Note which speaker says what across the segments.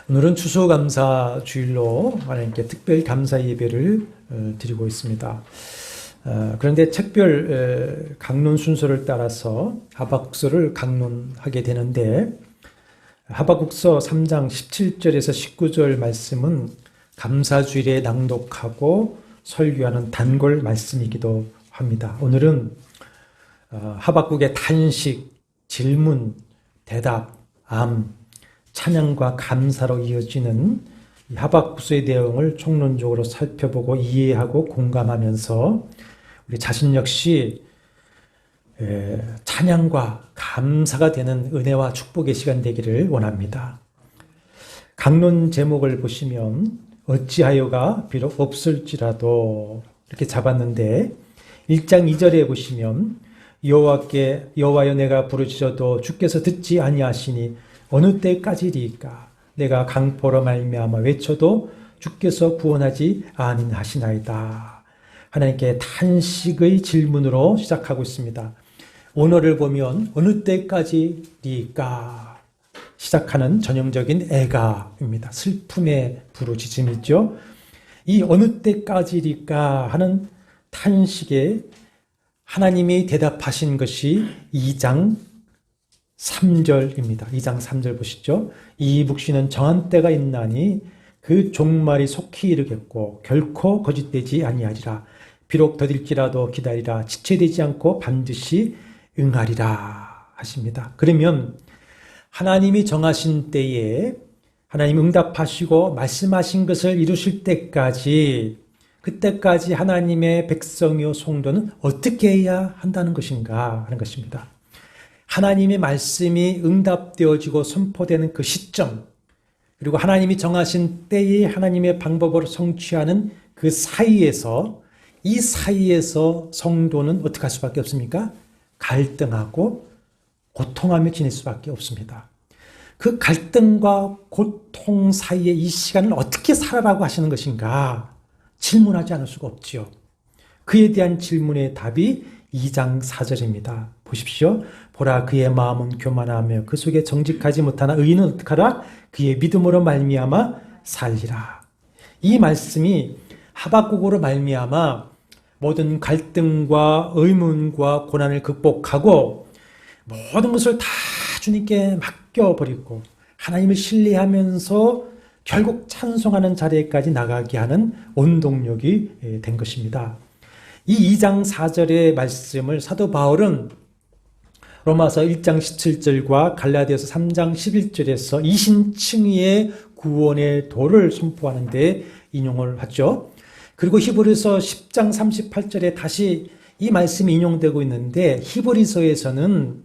Speaker 1: 오늘은 추수감사 주일로 하나님께 특별 감사 예배를 드리고 있습니다. 그런데 책별 강론 순서를 따라서 하박국서를 강론하게 되는데, 하박국서 3장 17절에서 19절 말씀은 감사주일에 낭독하고 설교하는 단골 말씀이기도 합니다. 오늘은 하박국의 탄식, 질문, 대답, 암, 찬양과 감사로 이어지는 하박국서의 내용을 총론적으로 살펴보고 이해하고 공감하면서 우리 자신 역시 찬양과 감사가 되는 은혜와 축복의 시간 되기를 원합니다. 강론 제목을 보시면 어찌하여가 비록 없을지라도 이렇게 잡았는데, 1장 2절에 보시면 여호와여 내가 부르짖어도 주께서 듣지 아니하시니 어느 때까지리까? 내가 강포로 말미암아 외쳐도 주께서 구원하지 아니하시나이다. 하나님께 탄식의 질문으로 시작하고 있습니다. 오늘을 보면 어느 때까지리까? 시작하는 전형적인 애가입니다. 슬픔의 부르짖음이죠. 이 어느 때까지리까 하는 탄식에 하나님이 대답하신 것이 2장 3절입니다. 2장 3절 보시죠. 이 묵시는 정한 때가 있나니 그 종말이 속히 이르겠고 결코 거짓되지 아니하리라. 비록 더딜지라도 기다리라. 지체되지 않고 반드시 응하리라 하십니다. 그러면 하나님이 정하신 때에 하나님 응답하시고 말씀하신 것을 이루실 때까지, 그때까지 하나님의 백성이요 성도는 어떻게 해야 한다는 것인가 하는 것입니다. 하나님의 말씀이 응답되어지고 선포되는 그 시점, 그리고 하나님이 정하신 때에 하나님의 방법으로 성취하는 그 사이에서, 이 사이에서 성도는 어떻게 할 수밖에 없습니까? 갈등하고 고통하며 지낼 수밖에 없습니다. 그 갈등과 고통 사이에 이 시간을 어떻게 살아라고 하시는 것인가 질문하지 않을 수가 없지요. 그에 대한 질문의 답이 2장 4절입니다. 보십시오. 보라 그의 마음은 교만하며 그 속에 정직하지 못하나 의인은 어떡하라? 그의 믿음으로 말미암아 살리라. 이 말씀이 하박국으로 말미암아 모든 갈등과 의문과 고난을 극복하고 모든 것을 다 주님께 맡겨버리고 하나님을 신뢰하면서 결국 찬송하는 자리에까지 나가게 하는 원동력이 된 것입니다. 이 2장 4절의 말씀을 사도 바울은 로마서 1장 17절과 갈라디아서 3장 11절에서 이신칭의의 구원의 도를 선포하는 데 인용을 하죠. 그리고 히브리서 10장 38절에 다시 이 말씀이 인용되고 있는데, 히브리서에서는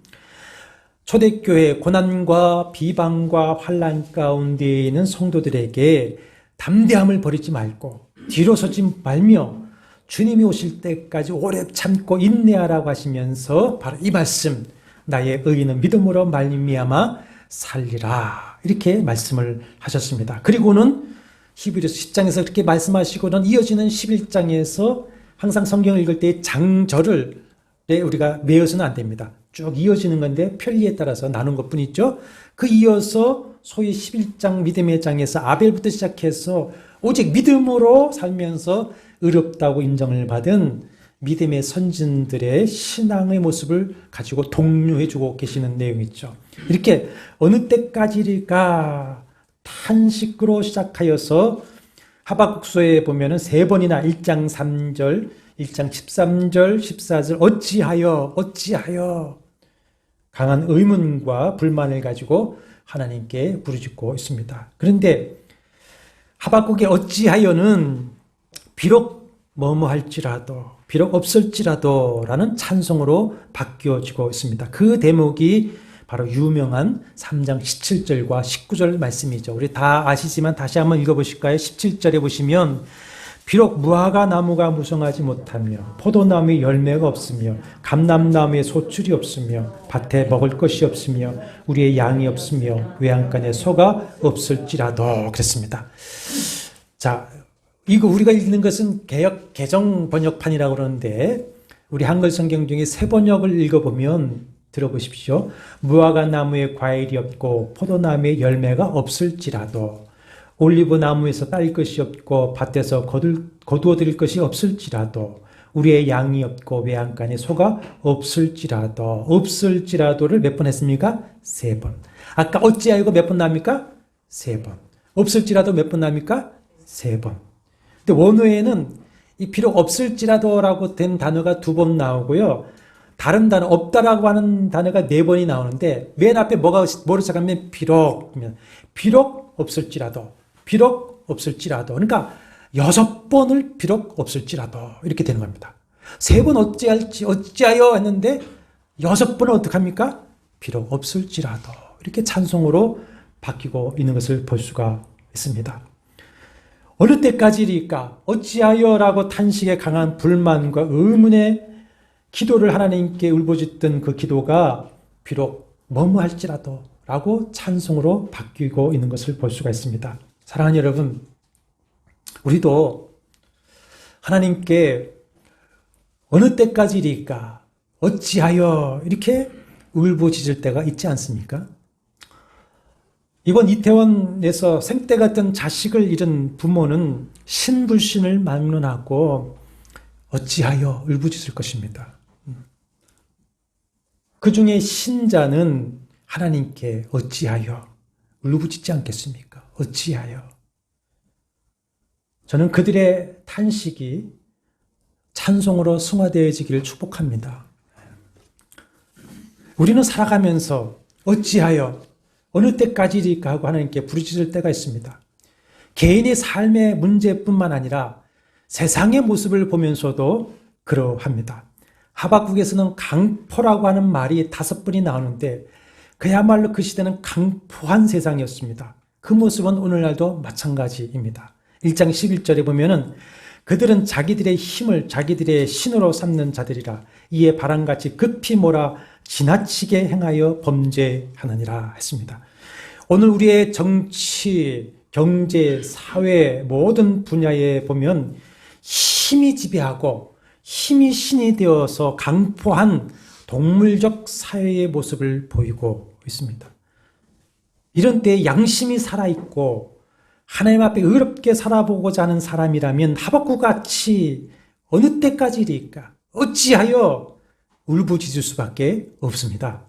Speaker 1: 초대교회 고난과 비방과 환난 가운데 있는 성도들에게 담대함을 버리지 말고 뒤로 서지 말며 주님이 오실 때까지 오래 참고 인내하라고 하시면서 바로 이 말씀, 나의 의인은 믿음으로 말미암아 살리라, 이렇게 말씀을 하셨습니다. 그리고는 히브리서 10장에서 그렇게 말씀하시고는 이어지는 11장에서 항상 성경을 읽을 때 장절을 우리가 외워서는 안 됩니다. 쭉 이어지는 건데 편리에 따라서 나눈 것뿐이죠. 그 이어서 소위 11장 믿음의 장에서 아벨부터 시작해서 오직 믿음으로 살면서 의롭다고 인정을 받은 믿음의 선진들의 신앙의 모습을 가지고 독려해주고 계시는 내용이죠. 이렇게 어느 때까지일까 탄식으로 시작하여서 하박국서에 보면은 3번이나 1장 3절, 1장 13절, 14절 어찌하여 강한 의문과 불만을 가지고 하나님께 부르짖고 있습니다. 그런데 하박국의 어찌하여는 비록 뭐뭐할지라도, 비록 없을지라도 라는 찬송으로 바뀌어지고 있습니다. 그 대목이 바로 유명한 3장 17절과 19절 말씀이죠. 우리 다 아시지만 다시 한번 읽어보실까요? 17절에 보시면 비록 무화과 나무가 무성하지 못하며 포도나무에 열매가 없으며 감람나무에 소출이 없으며 밭에 먹을 것이 없으며 우리의 양이 없으며 외양간에 소가 없을지라도 그랬습니다. 자, 이거 우리가 읽는 것은 개역 개정 번역판이라고 그러는데 우리 한글 성경 중에 새 번역을 읽어보면 들어보십시오. 무화과 나무에 과일이 없고 포도나무에 열매가 없을지라도 올리브 나무에서 딸 것이 없고 밭에서 거두어들일 것이 없을지라도 우리의 양이 없고 외양간에 소가 없을지라도를 몇 번 했습니까? 3번. 아까 어찌하여 몇 번 나옵니까? 3번. 없을지라도 몇 번 나옵니까? 3번. 근데 원어에는 이 비록 없을지라도라고 된 단어가 2번 나오고요. 다른 단어, 없다라고 하는 단어가 4번이 나오는데 맨 앞에 뭐로 시작하면 비록 없을지라도, 비록 없을지라도. 그러니까 6번을 비록 없을지라도 이렇게 되는 겁니다. 3번 어찌하여 했는데 6번은 어떡합니까? 비록 없을지라도 이렇게 찬송으로 바뀌고 있는 것을 볼 수가 있습니다. 어느 때까지일까? 어찌하여라고 탄식에 강한 불만과 의문의 기도를 하나님께 울부짖던 그 기도가 비록 뭐뭐할지라도 라고 찬송으로 바뀌고 있는 것을 볼 수가 있습니다. 사랑하는 여러분, 우리도 하나님께 어느 때까지일까? 어찌하여 이렇게 울부짖을 때가 있지 않습니까? 이번 이태원에서 생때 같은 자식을 잃은 부모는 신불신을 막론하고 어찌하여 울부짖을 것입니다. 그 중에 신자는 하나님께 어찌하여 울부짖지 않겠습니까? 어찌하여. 저는 그들의 탄식이 찬송으로 승화되어지기를 축복합니다. 우리는 살아가면서 어찌하여 어느 때까지일까 하고 하나님께 부르짖을 때가 있습니다. 개인의 삶의 문제뿐만 아니라 세상의 모습을 보면서도 그러합니다. 하박국에서는 강포라고 하는 말이 5번이 나오는데 그야말로 그 시대는 강포한 세상이었습니다. 그 모습은 오늘날도 마찬가지입니다. 1장 11절에 보면은 그들은 자기들의 힘을 자기들의 신으로 삼는 자들이라 이에 바람같이 급히 몰아 지나치게 행하여 범죄하느니라 했습니다. 오늘 우리의 정치, 경제, 사회 모든 분야에 보면 힘이 지배하고 힘이 신이 되어서 강포한 동물적 사회의 모습을 보이고 있습니다. 이런 때 양심이 살아있고 하나님 앞에 의롭게 살아보고자 하는 사람이라면 하박국같이 어느 때까지일까? 어찌하여 울부짖을 수밖에 없습니다.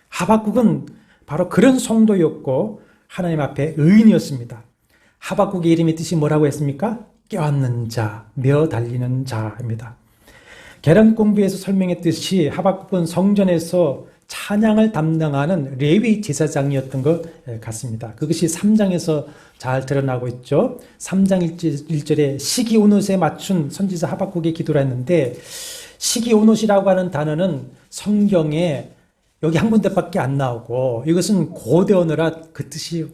Speaker 1: 하박국은 바로 그런 성도였고 하나님 앞에 의인이었습니다. 하박국의 이름의 뜻이 뭐라고 했습니까? 껴안는 자, 며 달리는 자입니다. 계란 공부에서 설명했듯이 하박국은 성전에서 찬양을 담당하는 레위 제사장이었던 것 같습니다. 그것이 3장에서 잘 드러나고 있죠. 3장 1절에 시기온옷에 맞춘 선지자 하박국의 기도를 했는데 시기온옷이라고 하는 단어는 성경에 여기 한 군데밖에 안 나오고 이것은 고대 언어라 그 뜻이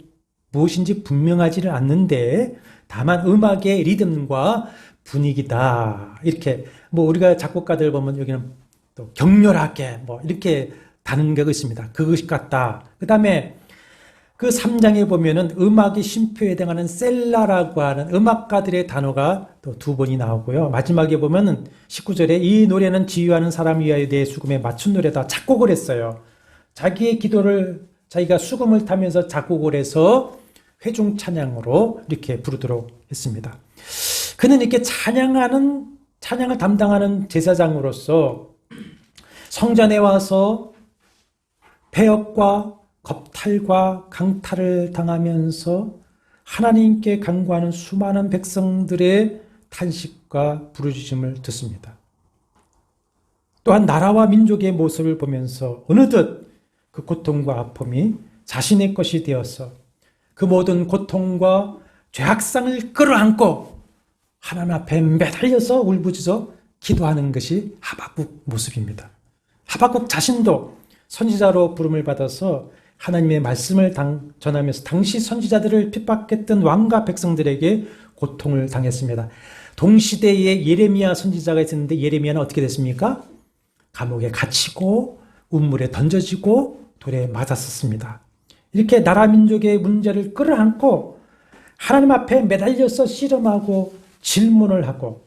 Speaker 1: 무엇인지 분명하지를 않는데 다만 음악의 리듬과 분위기다. 이렇게 뭐 우리가 작곡가들 보면 여기는 또 격렬하게 뭐 이렇게 다는 게 있습니다. 그것 같다. 그 다음에 그 3장에 보면은 음악의 쉼표에 해당하는 셀라라고 하는 음악가들의 단어가 또 2번이 나오고요. 마지막에 보면은 19절에 이 노래는 지휘하는 사람 위하여 내 수금에 맞춘 노래다. 작곡을 했어요. 자기의 기도를 자기가 수금을 타면서 작곡을 해서 회중 찬양으로 이렇게 부르도록 했습니다. 그는 이렇게 찬양을 담당하는 제사장으로서 성전에 와서 배역과 겁탈과 강탈을 당하면서 하나님께 간구하는 수많은 백성들의 탄식과 부르짖음을 듣습니다. 또한 나라와 민족의 모습을 보면서 어느덧 그 고통과 아픔이 자신의 것이 되어서 그 모든 고통과 죄악상을 끌어안고 하나님 앞에 매달려서 울부짖어 기도하는 것이 하박국 모습입니다. 하박국 자신도 선지자로 부름을 받아서 하나님의 말씀을 전하면서 당시 선지자들을 핍박했던 왕과 백성들에게 고통을 당했습니다. 동시대에 예레미야 선지자가 있었는데 예레미야는 어떻게 됐습니까? 감옥에 갇히고 운물에 던져지고 돌에 맞았었습니다. 이렇게 나라 민족의 문제를 끌어안고 하나님 앞에 매달려서 씨름하고 질문을 하고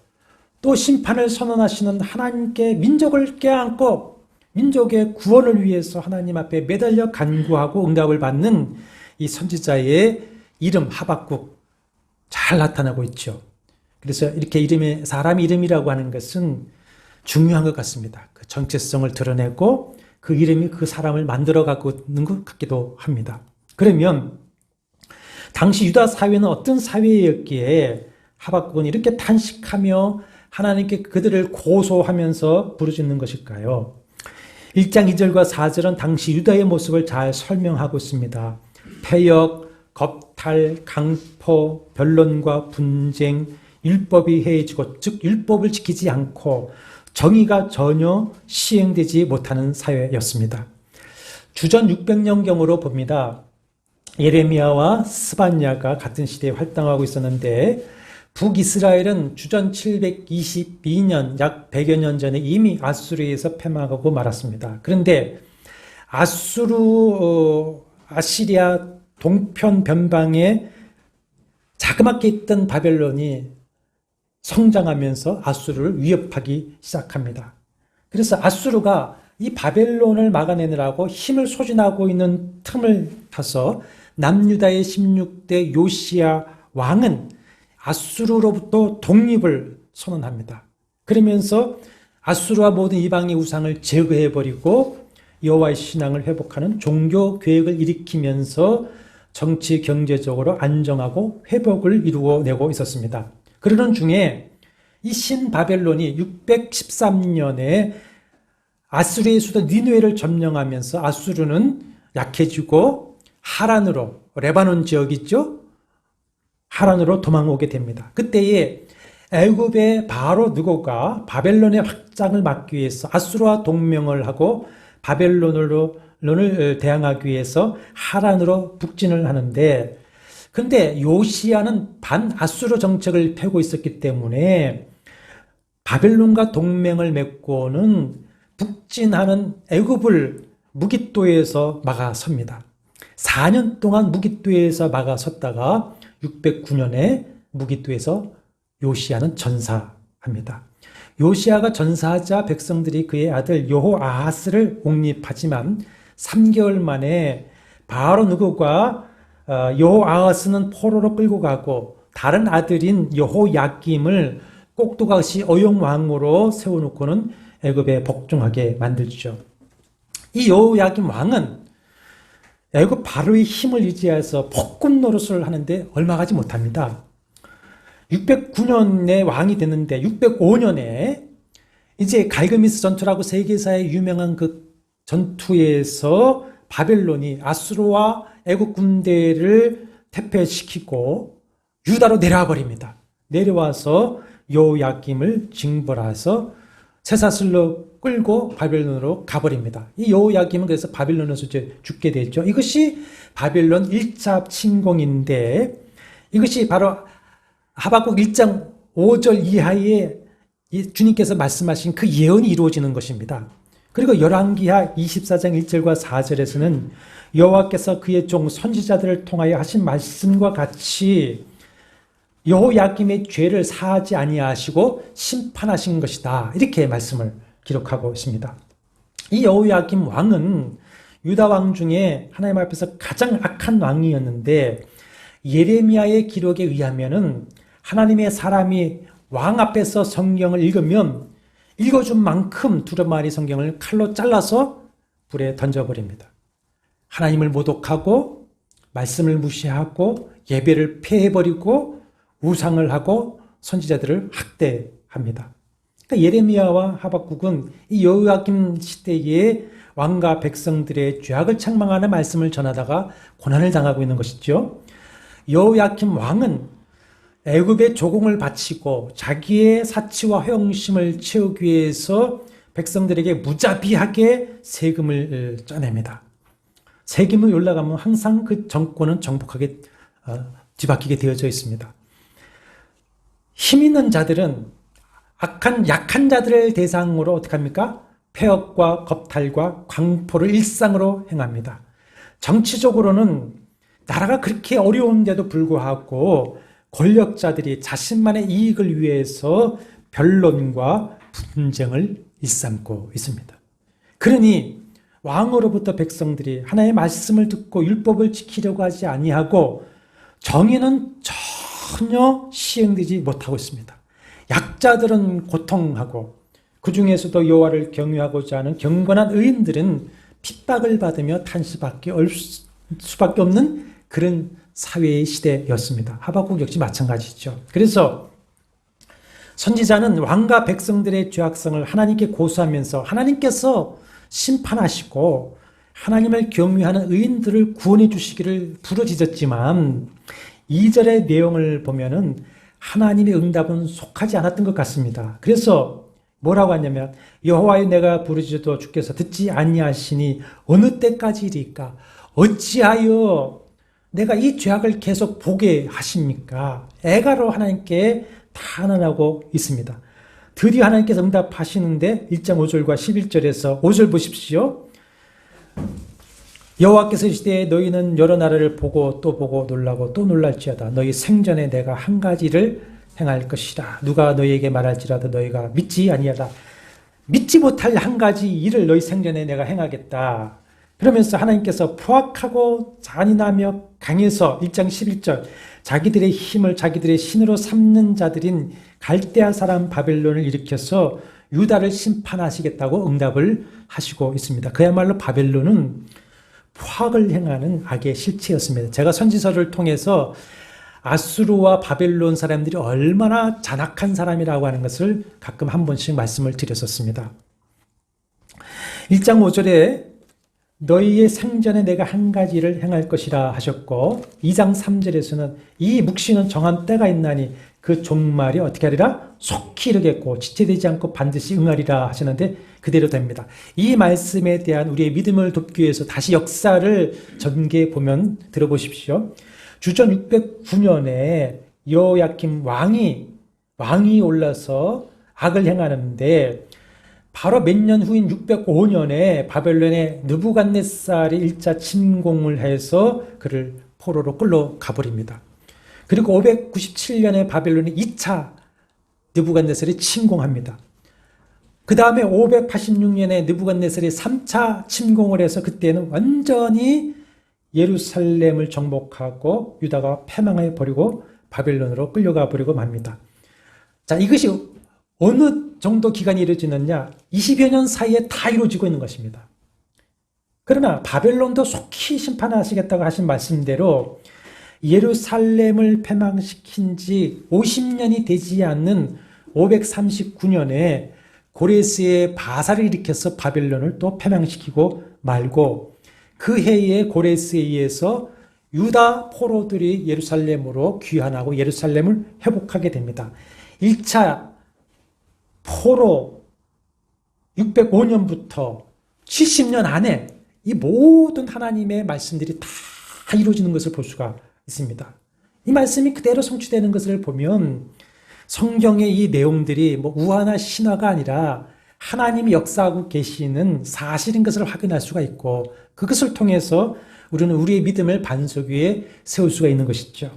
Speaker 1: 또 심판을 선언하시는 하나님께 민족을 껴안고 민족의 구원을 위해서 하나님 앞에 매달려 간구하고 응답을 받는 이 선지자의 이름 하박국, 잘 나타나고 있죠. 그래서 이렇게 이름이, 사람 이름이라고 하는 것은 중요한 것 같습니다. 그 정체성을 드러내고 그 이름이 그 사람을 만들어가고 있는 것 같기도 합니다. 그러면 당시 유다 사회는 어떤 사회였기에 하박국은 이렇게 탄식하며 하나님께 그들을 고소하면서 부르짖는 것일까요? 1장 2절과 4절은 당시 유다의 모습을 잘 설명하고 있습니다. 패역, 겁탈, 강포, 변론과 분쟁, 율법이 해해지고, 즉 율법을 지키지 않고 정의가 전혀 시행되지 못하는 사회였습니다. 주전 600년경으로 봅니다. 예레미야와 스반야가 같은 시대에 활동하고 있었는데 북이스라엘은 주전 722년, 약 100여 년 전에 이미 아수르에서 패망하고 말았습니다. 그런데 아시리아 동편 변방에 자그맣게 있던 바벨론이 성장하면서 아수르를 위협하기 시작합니다. 그래서 아수르가 이 바벨론을 막아내느라고 힘을 소진하고 있는 틈을 타서 남유다의 16대 요시야 왕은 아수르로부터 독립을 선언합니다. 그러면서 아수르와 모든 이방의 우상을 제거해버리고 여호와의 신앙을 회복하는 종교 계획을 일으키면서 정치 경제적으로 안정하고 회복을 이루어내고 있었습니다. 그러던 중에 이 신바벨론이 613년에 아수르의 수도 니느웨를 점령하면서 아수르는 약해지고 하란으로, 레바논 지역 있죠? 하란으로 도망오게 됩니다. 그때에 애굽의 바로 느고가 바벨론의 확장을 막기 위해서 아수르와 동맹을 하고 바벨론을 대항하기 위해서 하란으로 북진을 하는데, 근데 요시야는 반아수르 정책을 펴고 있었기 때문에 바벨론과 동맹을 맺고는 북진하는 애굽을 무깃도에서 막아섭니다. 4년 동안 무깃도에서 막아섰다가 609년에 무깃도에서 요시야는 전사합니다. 요시야가 전사하자 백성들이 그의 아들 여호아하스를 옹립하지만 3개월 만에 바로 느고가 여호아하스는 포로로 끌고 가고 다른 아들인 여호야김을 꼭두각시 어용왕으로 세워놓고는 애굽에 복종하게 만들죠. 이 여호야김 왕은 애굽 바로의 힘을 유지해서 폭군 노릇을 하는데 얼마 가지 못합니다. 609년에 왕이 됐는데 605년에 이제 갈그미스 전투라고 세계사에 유명한 그 전투에서 바벨론이 아수르와 애굽 군대를 퇴폐시키고 유다로 내려와 버립니다. 내려와서 여호야김을 징벌해서 쇠사슬로 끌고 바벨론으로 가버립니다. 이 여호야김은 그래서 바벨론에서 이제 죽게 되죠. 이것이 바벨론 1차 침공인데 이것이 바로 하박국 1장 5절 이하에 주님께서 말씀하신 그 예언이 이루어지는 것입니다. 그리고 열왕기하 24장 1절과 4절에서는 여호와께서 그의 종 선지자들을 통하여 하신 말씀과 같이 여호야김의 죄를 사하지 아니하시고 심판하신 것이다. 이렇게 말씀을 기록하고 있습니다. 이 여호야김 왕은 유다 왕 중에 하나님 앞에서 가장 악한 왕이었는데 예레미야의 기록에 의하면은 하나님의 사람이 왕 앞에서 성경을 읽으면 읽어준 만큼 두루마리 성경을 칼로 잘라서 불에 던져버립니다. 하나님을 모독하고 말씀을 무시하고 예배를 폐해버리고 우상을 하고 선지자들을 학대합니다. 그러니까 예레미야와 하박국은 이 여호야김 시대의 왕과 백성들의 죄악을 책망하는 말씀을 전하다가 고난을 당하고 있는 것이죠. 여호야김 왕은 애굽의 조공을 바치고 자기의 사치와 허영심을 채우기 위해서 백성들에게 무자비하게 세금을 짜냅니다. 세금이 올라가면 항상 그 정권은 정복하게 뒤바뀌게 되어져 있습니다. 힘 있는 자들은 약한 자들을 대상으로 어떻게 합니까? 폐역과 겁탈과 광포를 일상으로 행합니다. 정치적으로는 나라가 그렇게 어려운데도 불구하고 권력자들이 자신만의 이익을 위해서 변론과 분쟁을 일삼고 있습니다. 그러니 왕으로부터 백성들이 하나님의 말씀을 듣고 율법을 지키려고 하지 아니하고 정의는 저 전혀 시행되지 못하고 있습니다. 약자들은 고통하고 그 중에서도 여호와를 경외하고자 하는 경건한 의인들은 핍박을 받으며 수밖에 없는 그런 사회의 시대였습니다. 하박국 역시 마찬가지죠. 그래서 선지자는 왕과 백성들의 죄악성을 하나님께 고소하면서 하나님께서 심판하시고 하나님을 경외하는 의인들을 구원해 주시기를 부르짖었지만 2절의 내용을 보면은 하나님의 응답은 속하지 않았던 것 같습니다. 그래서 뭐라고 하냐면 여호와여 내가 부르짖어도 주께서 듣지 아니하시니 어느 때까지리까 어찌하여 내가 이 죄악을 계속 보게 하십니까? 애가로 하나님께 탄원하고 있습니다. 드디어 하나님께서 응답하시는데 1장 5절과 11절에서 5절 보십시오. 여호와께서 이르시되 너희는 여러 나라를 보고 또 보고 놀라고 또 놀랄지어다. 너희 생전에 내가 한 가지를 행할 것이라. 누가 너희에게 말할지라도 너희가 믿지 아니하라. 믿지 못할 한 가지 일을 너희 생전에 내가 행하겠다. 그러면서 하나님께서 포악하고 잔인하며 강해서 1장 11절 자기들의 힘을 자기들의 신으로 삼는 자들인 갈대아 사람 바벨론을 일으켜서 유다를 심판하시겠다고 응답을 하시고 있습니다. 그야말로 바벨론은 포악을 행하는 악의 실체였습니다. 제가 선지서를 통해서 아수르와 바벨론 사람들이 얼마나 잔악한 사람이라고 하는 것을 가끔 한 번씩 말씀을 드렸었습니다. 1장 5절에 너희의 생전에 내가 한 가지를 행할 것이라 하셨고 2장 3절에서는 이 묵시는 정한 때가 있나니 그 종말이 어떻게 하리라? 속히 이르겠고 지체되지 않고 반드시 응하리라 하시는데 그대로 됩니다. 이 말씀에 대한 우리의 믿음을 돕기 위해서 다시 역사를 전개해 보면 들어보십시오. 주전 609년에 여호야kim 왕이 올라서 악을 행하는데 바로 몇 년 후인 605년에 바벨론의 느부갓네살이 1차 침공을 해서 그를 포로로 끌려가 버립니다. 그리고 597년에 바벨론이 2차 느부갓네살이 침공합니다. 그 다음에 586년에 느부갓네살이 3차 침공을 해서 그때는 완전히 예루살렘을 정복하고 유다가 패망해 버리고 바벨론으로 끌려가 버리고 맙니다. 자, 이것이 어느 정도 기간이 이루어지느냐? 20여 년 사이에 다 이루어지고 있는 것입니다. 그러나 바벨론도 속히 심판하시겠다고 하신 말씀대로 예루살렘을 패망시킨 지 50년이 되지 않는 539년에 고레스의 바사를 일으켜서 바벨론을 또 패망시키고 말고 그 해에 고레스에 의해서 유다 포로들이 예루살렘으로 귀환하고 예루살렘을 회복하게 됩니다. 1차 포로 605년부터 70년 안에 이 모든 하나님의 말씀들이 다 이루어지는 것을 볼 수가 있습니다. 이 말씀이 그대로 성취되는 것을 보면 성경의 이 내용들이 뭐 우화나 신화가 아니라 하나님이 역사하고 계시는 사실인 것을 확인할 수가 있고 그것을 통해서 우리는 우리의 믿음을 반석 위에 세울 수가 있는 것이죠.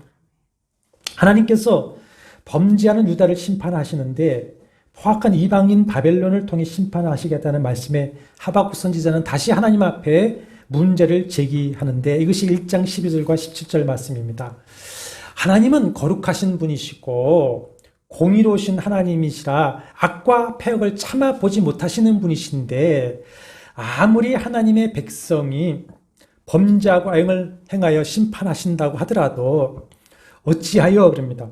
Speaker 1: 하나님께서 범죄하는 유다를 심판하시는데 포악한 이방인 바벨론을 통해 심판하시겠다는 말씀에 하박국 선지자는 다시 하나님 앞에 문제를 제기하는데 이것이 1장 12절과 17절 말씀입니다. 하나님은 거룩하신 분이시고 공의로우신 하나님이시라 악과 패역을 참아보지 못하시는 분이신데 아무리 하나님의 백성이 범죄하고 악을 행하여 심판하신다고 하더라도 어찌하여 그럽니다.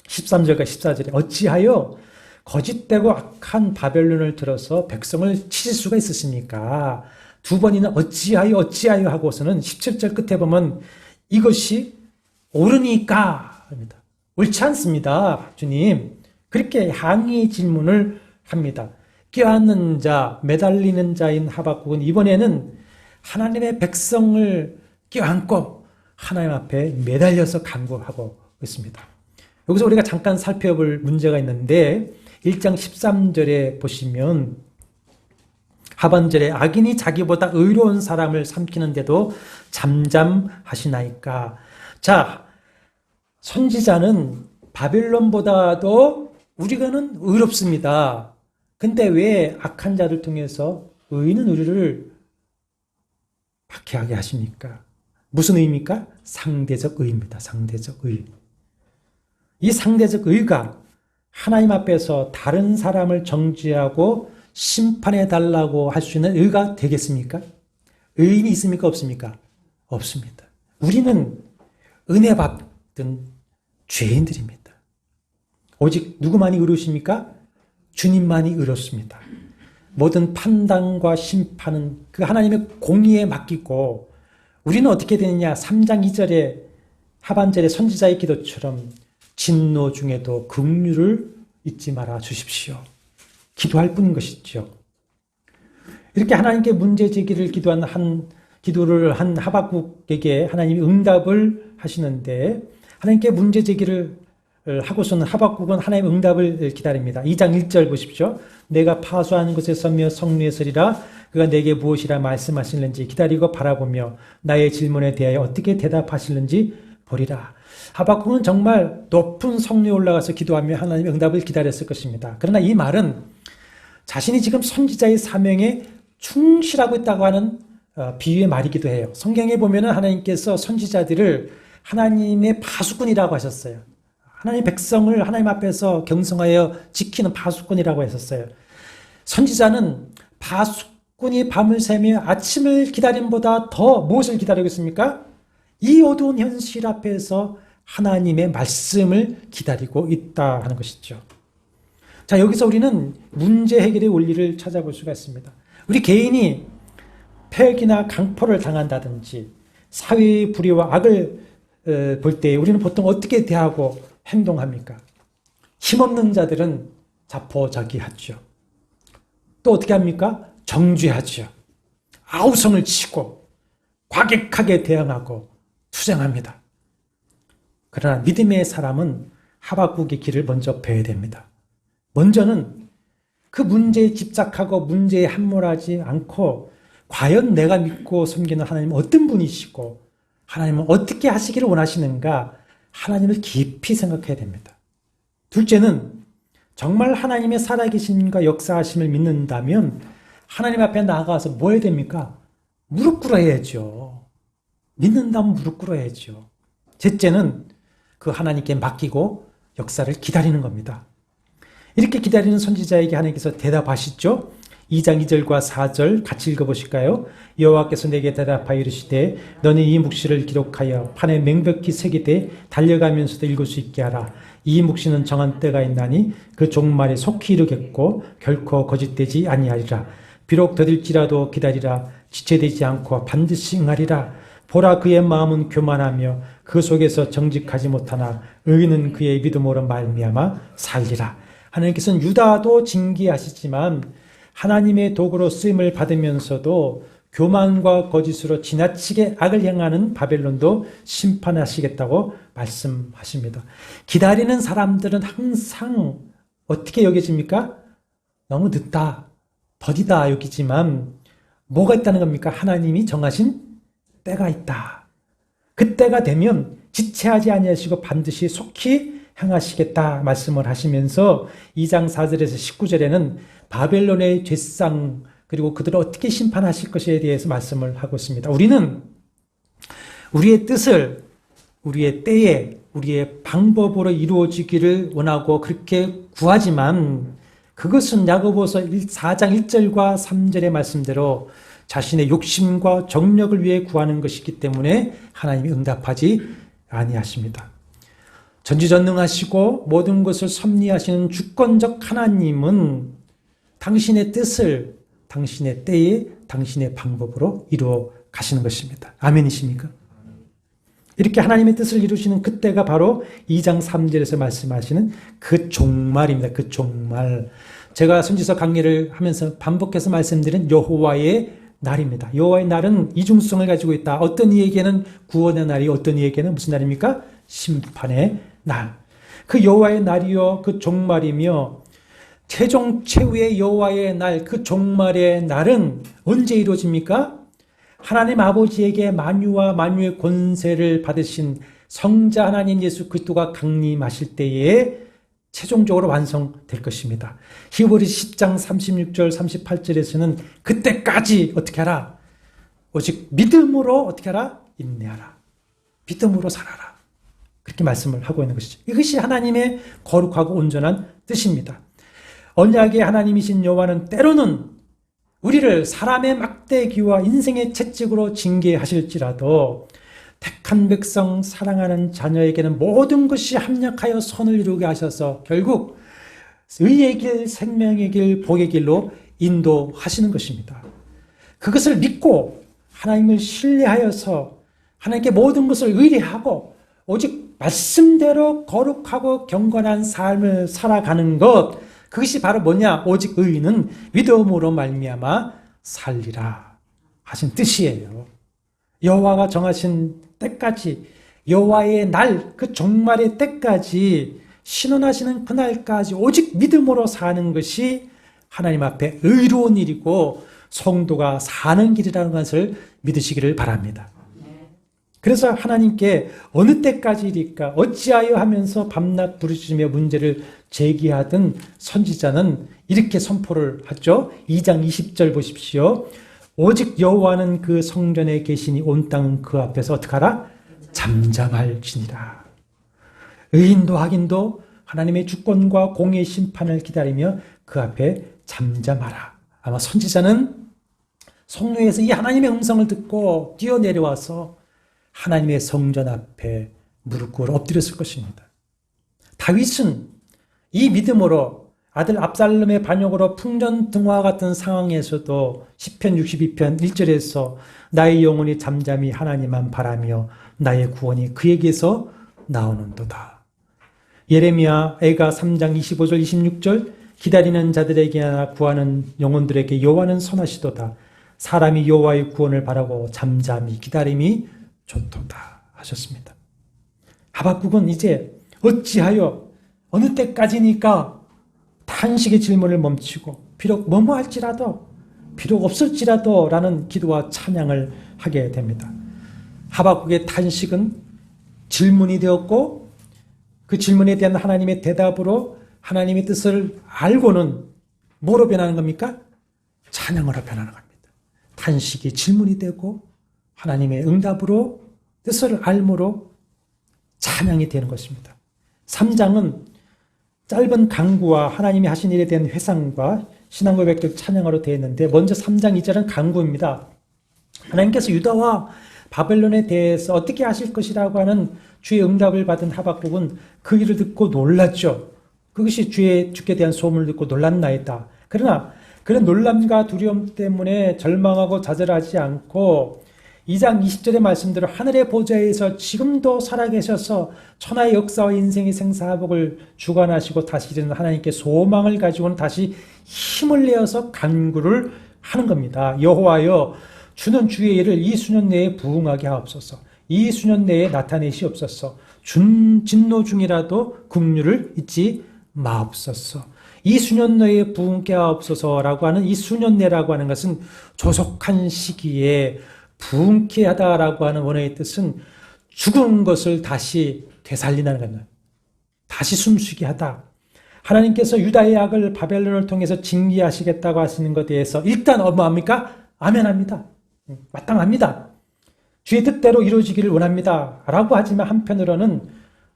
Speaker 1: 13절과 14절에 어찌하여 거짓되고 악한 바벨론을 들어서 백성을 치실 수가 있으십니까? 두 번이나 어찌하여 하고서는 17절 끝에 보면 이것이 옳으니까 합니다. 옳지 않습니다. 주님. 그렇게 항의 질문을 합니다. 껴안는 자, 매달리는 자인 하박국은 이번에는 하나님의 백성을 껴안고 하나님 앞에 매달려서 간구하고 있습니다. 여기서 우리가 잠깐 살펴볼 문제가 있는데 1장 13절에 보시면 하반절에 악인이 자기보다 의로운 사람을 삼키는데도 잠잠하시나이까. 자, 선지자는 바벨론보다도 우리가는 의롭습니다. 근데 왜 악한 자를 통해서 의인은 우리를 박해하게 하십니까? 무슨 의입니까? 상대적 의입니다. 상대적 의. 이 상대적 의가 하나님 앞에서 다른 사람을 정죄하고 심판해 달라고 할 수 있는 의가 되겠습니까? 의인이 있습니까? 없습니까? 없습니다. 우리는 은혜 받은 죄인들입니다. 오직 누구만이 의로우십니까? 주님만이 의롭습니다. 모든 판단과 심판은 그 하나님의 공의에 맡기고 우리는 어떻게 되느냐? 3장 2절에 하반절의 선지자의 기도처럼 진노 중에도 긍휼을 잊지 말아 주십시오. 기도할 뿐인 것이죠. 이렇게 하나님께 문제 제기를 기도를 한 하박국에게 하나님이 응답을 하시는데 하나님께 문제 제기를 하고서는 하박국은 하나님의 응답을 기다립니다. 2장 1절 보십시오. 내가 파수하는 곳에 서며 성루에 서리라. 그가 내게 무엇이라 말씀하시는지 기다리고 바라보며 나의 질문에 대하여 어떻게 대답하시는지 보리라. 하박국은 정말 높은 성루에 올라가서 기도하며 하나님의 응답을 기다렸을 것입니다. 그러나 이 말은 자신이 지금 선지자의 사명에 충실하고 있다고 하는 비유의 말이기도 해요. 성경에 보면 하나님께서 선지자들을 하나님의 파수꾼이라고 하셨어요. 하나님의 백성을 하나님 앞에서 경성하여 지키는 파수꾼이라고 했었어요. 선지자는 파수꾼이 밤을 새며 아침을 기다림보다 더 무엇을 기다리고 있습니까? 이 어두운 현실 앞에서 하나님의 말씀을 기다리고 있다 하는 것이죠. 자, 여기서 우리는 문제 해결의 원리를 찾아볼 수가 있습니다. 우리 개인이 폐역이나 강포를 당한다든지 사회의 불의와 악을 볼 때 우리는 보통 어떻게 대하고 행동합니까? 힘없는 자들은 자포자기하죠. 또 어떻게 합니까? 정죄하죠. 아우성을 치고 과격하게 대응하고 투쟁합니다. 그러나 믿음의 사람은 하박국의 길을 먼저 배워야 됩니다. 먼저는 그 문제에 집착하고 문제에 함몰하지 않고 과연 내가 믿고 섬기는 하나님은 어떤 분이시고 하나님은 어떻게 하시기를 원하시는가 하나님을 깊이 생각해야 됩니다. 둘째는 정말 하나님의 살아계심과 역사하심을 믿는다면 하나님 앞에 나아가서 뭐 해야 됩니까? 무릎 꿇어야죠. 믿는다면 무릎 꿇어야죠. 셋째는 그 하나님께 맡기고 역사를 기다리는 겁니다. 이렇게 기다리는 선지자에게 하나님께서 대답하시죠. 2장 2절과 4절 같이 읽어보실까요? 여호와께서 내게 대답하여 이르시되 너는 이 묵시를 기록하여 판에 명백히 새기되 달려가면서도 읽을 수 있게 하라. 이 묵시는 정한 때가 있나니 그 종말이 속히 이르겠고 결코 거짓되지 아니하리라. 비록 더딜지라도 기다리라. 지체되지 않고 반드시 응하리라. 보라 그의 마음은 교만하며 그 속에서 정직하지 못하나 의인은 그의 믿음으로 말미암아 살리라. 하나님께서는 유다도 징계하시지만 하나님의 도구로 쓰임을 받으면서도 교만과 거짓으로 지나치게 악을 행하는 바벨론도 심판하시겠다고 말씀하십니다. 기다리는 사람들은 항상 어떻게 여겨집니까? 너무 늦다, 더디다 여기지만 뭐가 있다는 겁니까? 하나님이 정하신 때가 있다. 그 때가 되면 지체하지 아니하시고 반드시 속히 행하시겠다 말씀을 하시면서 2장 4절에서 19절에는 바벨론의 죄상 그리고 그들을 어떻게 심판하실 것에 대해서 말씀을 하고 있습니다. 우리는 우리의 뜻을 우리의 때에 우리의 방법으로 이루어지기를 원하고 그렇게 구하지만 그것은 야고보서 4장 1절과 3절의 말씀대로 자신의 욕심과 정력을 위해 구하는 것이기 때문에 하나님이 응답하지 아니하십니다. 전지전능하시고 모든 것을 섭리하시는 주권적 하나님은 당신의 뜻을 당신의 때에 당신의 방법으로 이루어 가시는 것입니다. 아멘이십니까? 이렇게 하나님의 뜻을 이루시는 그때가 바로 2장 3절에서 말씀하시는 그 종말입니다. 그 종말. 제가 선지서 강의를 하면서 반복해서 말씀드린 여호와의 날입니다. 여호와의 날은 이중성을 가지고 있다. 어떤 이에게는 구원의 날이 어떤 이에게는 무슨 날입니까? 심판의 날. 그 여호와의 날이요 그 종말이며 최종 최후의 여호와의 날 그 종말의 날은 언제 이루어집니까? 하나님 아버지에게 만유와 만유의 권세를 받으신 성자 하나님 예수 그리스도가 강림하실 때에 최종적으로 완성될 것입니다. 히브리 10장 36절 38절에서는 그때까지 어떻게 하라? 오직 믿음으로 어떻게 하라? 인내하라. 믿음으로 살아라. 그렇게 말씀을 하고 있는 것이죠. 이것이 하나님의 거룩하고 온전한 뜻입니다. 언약의 하나님이신 여호와는 때로는 우리를 사람의 막대기와 인생의 채찍으로 징계하실지라도 택한 백성, 사랑하는 자녀에게는 모든 것이 합력하여 선을 이루게 하셔서 결국 의의 길, 생명의 길, 복의 길로 인도하시는 것입니다. 그것을 믿고 하나님을 신뢰하여서 하나님께 모든 것을 의뢰하고 오직 말씀대로 거룩하고 경건한 삶을 살아가는 것, 그것이 바로 뭐냐? 오직 의인은 믿음으로 말미암아 살리라 하신 뜻이에요. 여호와가 정하신 때까지, 여호와의 날, 그 종말의 때까지, 신원하시는 그날까지 오직 믿음으로 사는 것이 하나님 앞에 의로운 일이고 성도가 사는 길이라는 것을 믿으시기를 바랍니다. 그래서 하나님께 어느 때까지일까 어찌하여 하면서 밤낮 부르짖으며 문제를 제기하던 선지자는 이렇게 선포를 하죠. 2장 20절 보십시오. 오직 여호와는 그 성전에 계시니 온 땅은 그 앞에서 어떻게 하라? 잠잠할지니라. 의인도 악인도 하나님의 주권과 공의 심판을 기다리며 그 앞에 잠잠하라. 아마 선지자는 성루에서 이 하나님의 음성을 듣고 뛰어내려와서 하나님의 성전 앞에 무릎 꿇어 엎드렸을 것입니다. 다윗은 이 믿음으로 아들 압살롬의 반역으로 풍전등화 같은 상황에서도 시편 62편 1절에서 나의 영혼이 잠잠히 하나님만 바라며 나의 구원이 그에게서 나오는도다. 예레미야 애가 3장 25절 26절 기다리는 자들에게나 구하는 영혼들에게 여호와는 선하시도다. 사람이 여호와의 구원을 바라고 잠잠히 기다림이 좋도다 하셨습니다. 하박국은 이제 어찌하여 어느 때까지니까 탄식의 질문을 멈추고 비록 뭐뭐 할지라도 비록 없을지라도 라는 기도와 찬양을 하게 됩니다. 하박국의 탄식은 질문이 되었고 그 질문에 대한 하나님의 대답으로 하나님의 뜻을 알고는 뭐로 변하는 겁니까? 찬양으로 변하는 겁니다. 탄식이 질문이 되고 하나님의 응답으로 뜻을 알므로 찬양이 되는 것입니다. 3장은 짧은 강구와 하나님이 하신 일에 대한 회상과 신앙 고백들 찬양으로 되어 있는데 먼저 3장 2절은 강구입니다. 하나님께서 유다와 바벨론에 대해서 어떻게 하실 것이라고 하는 주의 응답을 받은 하박국은 그 일을 듣고 놀랐죠. 그것이 주께 대한 소문을 듣고 놀랐나이다. 그러나 그런 놀람과 두려움 때문에 절망하고 좌절하지 않고 2장 20절의 말씀대로 하늘의 보좌에서 지금도 살아계셔서 천하의 역사와 인생의 생사복을 주관하시고 다시 이르는 하나님께 소망을 가지고는 다시 힘을 내어서 간구를 하는 겁니다. 여호와여 주는 주의 일을 이 수년 내에 부응하게 하옵소서. 이 수년 내에 나타내시옵소서. 진노 중이라도 긍휼을 잊지 마옵소서. 이 수년 내에 부응케 하옵소서라고 하는 이 수년 내라고 하는 것은 조속한 시기에 부응케 하다라고 하는 원어의 뜻은 죽은 것을 다시 되살리는 겁니다. 다시 숨쉬게 하다. 하나님께서 유다의 악을 바벨론을 통해서 징계하시겠다고 하시는 것에 대해서 일단 뭐합니까? 아멘합니다. 마땅합니다. 주의 뜻대로 이루어지기를 원합니다. 라고 하지만 한편으로는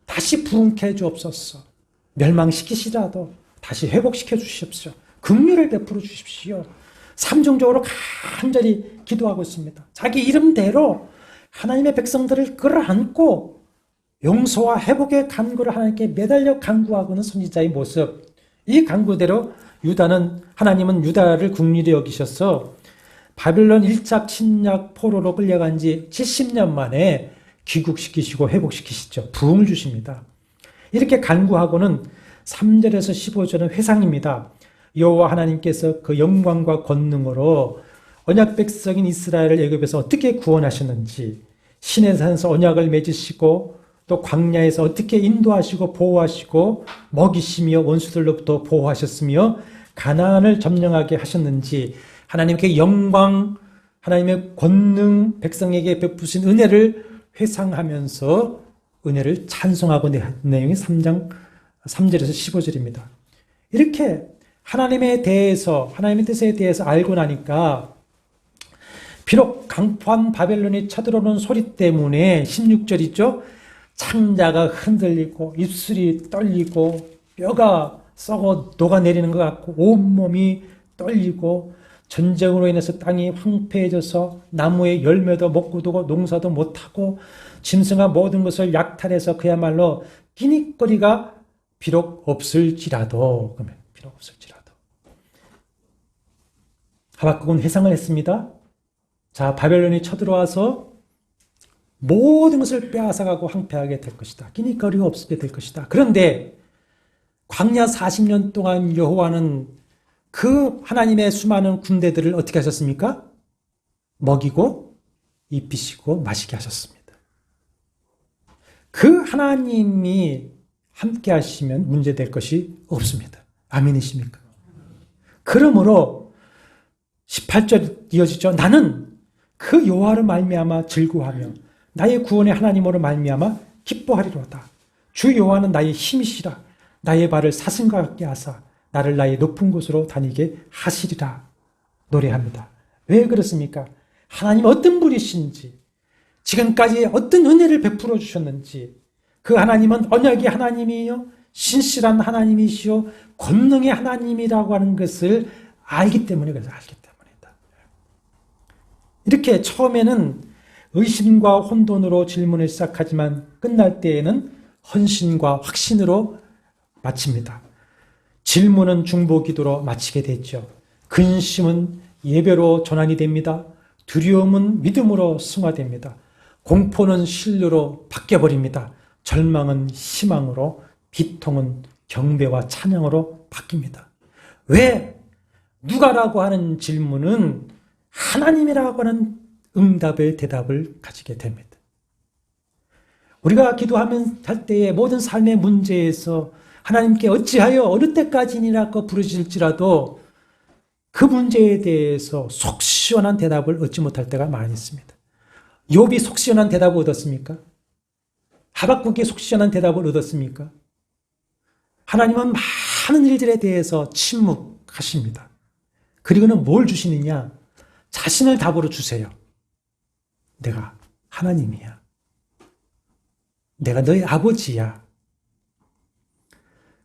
Speaker 1: 다시 부응케 해 주옵소서. 멸망시키시라도 다시 회복시켜 주십시오. 긍휼을 베풀어 주십시오. 삼중적으로 간절히 기도하고 있습니다. 자기 이름대로 하나님의 백성들을 끌어안고 용서와 회복의 간구를 하나님께 매달려 간구하고는 선지자의 모습. 이 간구대로 하나님은 유다를 긍휼히 여기셔서 바벨론 1차 침략 포로로 끌려간 지 70년 만에 귀국시키시고 회복시키시죠. 부흥을 주십니다. 이렇게 간구하고는 3절에서 15절은 회상입니다. 여호와 하나님께서 그 영광과 권능으로 언약 백성인 이스라엘을 애굽에서 어떻게 구원하셨는지, 신의 산에서 언약을 맺으시고 또 광야에서 어떻게 인도하시고 보호하시고 먹이시며 원수들로부터 보호하셨으며 가나안을 점령하게 하셨는지 하나님께 영광, 하나님의 권능, 백성에게 베푸신 은혜를 회상하면서 은혜를 찬송하고 내용이 3장 3절에서 15절입니다. 이렇게 하나님에 대해서, 하나님의 뜻에 대해서 알고 나니까 비록 강포한 바벨론이 쳐들어오는 소리 때문에 16절 있죠? 창자가 흔들리고 입술이 떨리고 뼈가 썩어 녹아내리는 것 같고 온몸이 떨리고 전쟁으로 인해서 땅이 황폐해져서 나무의 열매도 못 거두고 농사도 못하고 짐승과 모든 것을 약탈해서 그야말로 끼니거리가 비록 없을지라도 하박국은 회상을 했습니다. 자, 바벨론이 쳐들어와서 모든 것을 빼앗아가고 황폐하게 될 것이다. 끼니거리가 없게 될 것이다. 그런데 광야 40년 동안 여호와는 그 하나님의 수많은 군대들을 어떻게 하셨습니까? 먹이고 입히시고 마시게 하셨습니다. 그 하나님이 함께 하시면 문제될 것이 없습니다. 아멘이십니까? 그러므로 18절 이어지죠. 나는 그 여호와로 말미암아 즐거워하며 나의 구원의 하나님으로 말미암아 기뻐하리로다. 주 여호와는 나의 힘이시라. 나의 발을 사슴과 같게 하사 나를 나의 높은 곳으로 다니게 하시리라 노래합니다. 왜 그렇습니까? 하나님 어떤 분이신지, 지금까지 어떤 은혜를 베풀어 주셨는지, 그 하나님은 언약의 하나님이요 신실한 하나님이시요 권능의 하나님이라고 하는 것을 알기 때문에, 그래서 알기 때문이다. 이렇게 처음에는 의심과 혼돈으로 질문을 시작하지만 끝날 때에는 헌신과 확신으로 마칩니다. 질문은 중보기도로 마치게 됐죠. 근심은 예배로 전환이 됩니다. 두려움은 믿음으로 승화됩니다. 공포는 신뢰로 바뀌어버립니다. 절망은 희망으로, 비통은 경배와 찬양으로 바뀝니다. 왜? 누가라고 하는 질문은 하나님이라고 하는 응답의 대답을 가지게 됩니다. 우리가 기도하면 할 때에 모든 삶의 문제에서 하나님께 어찌하여 어느 때까지니라고 부르실지라도 그 문제에 대해서 속 시원한 대답을 얻지 못할 때가 많이 있습니다. 욥이 속 시원한 대답을 얻었습니까? 하박국이 속 시원한 대답을 얻었습니까? 하나님은 많은 일들에 대해서 침묵하십니다. 그리고는 뭘 주시느냐? 자신을 답으로 주세요. 내가 하나님이야. 내가 너의 아버지야.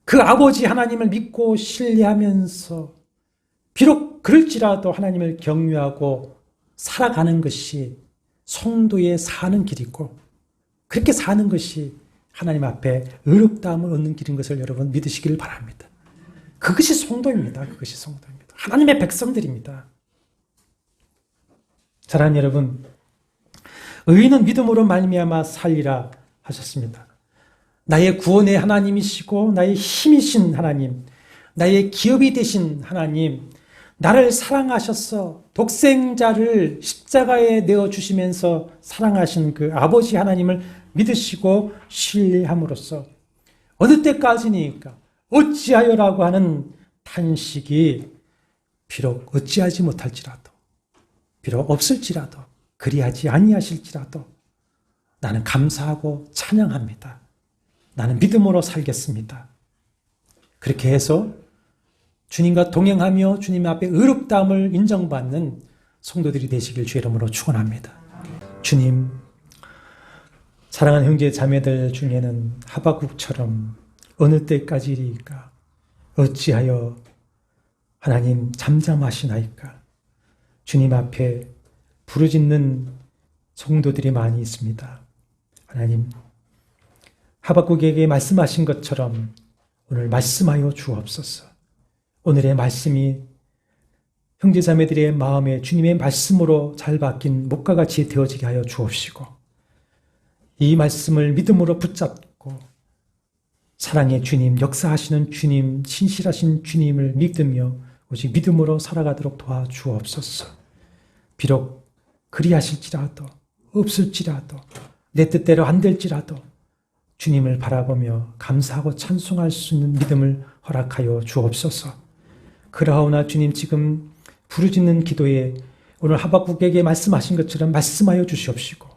Speaker 1: 그 아버지 하나님을 믿고 신뢰하면서 비록 그럴지라도 하나님을 경외하고 살아가는 것이 성도의 사는 길이고, 그렇게 사는 것이 하나님 앞에 의롭다함을 얻는 길인 것을 여러분 믿으시기를 바랍니다. 그것이 성도입니다. 그것이 성도입니다. 하나님의 백성들입니다. 사랑하는 여러분, 의인은 믿음으로 말미암아 살리라 하셨습니다. 나의 구원의 하나님이시고 나의 힘이신 하나님, 나의 기업이 되신 하나님, 나를 사랑하셔서 독생자를 십자가에 내어주시면서 사랑하신 그 아버지 하나님을 믿으시고 신뢰함으로써 어느 때까지니까 어찌하여라고 하는 탄식이 비록 어찌하지 못할지라도, 비록 없을지라도, 그리하지 아니하실지라도 나는 감사하고 찬양합니다. 나는 믿음으로 살겠습니다. 그렇게 해서 주님과 동행하며 주님 앞에 의롭다함을 인정받는 성도들이 되시길 주의 이름으로 축원합니다. 주님, 사랑하는 형제 자매들 중에는 하박국처럼 어느 때까지리까 어찌하여 하나님 잠잠하시나이까 주님 앞에 부르짖는 성도들이 많이 있습니다. 하나님, 하박국에게 말씀하신 것처럼 오늘 말씀하여 주옵소서. 오늘의 말씀이 형제자매들의 마음에 주님의 말씀으로 잘 박힌 목과 같이 되어지게 하여 주옵시고, 이 말씀을 믿음으로 붙잡고 사랑의 주님, 역사하시는 주님, 신실하신 주님을 믿으며 오직 믿음으로 살아가도록 도와주옵소서. 비록 그리하실지라도, 없을지라도, 내 뜻대로 안 될지라도 주님을 바라보며 감사하고 찬송할 수 있는 믿음을 허락하여 주옵소서. 그러하오나 주님, 지금 부르짖는 기도에 오늘 하박국에게 말씀하신 것처럼 말씀하여 주시옵시고,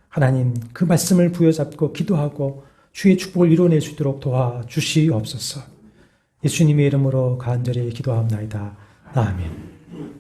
Speaker 1: 하나님 그 말씀을 부여잡고 기도하고 주의 축복을 이뤄낼 수 있도록 도와주시옵소서. 예수님의 이름으로 간절히 기도하옵나이다. 아멘.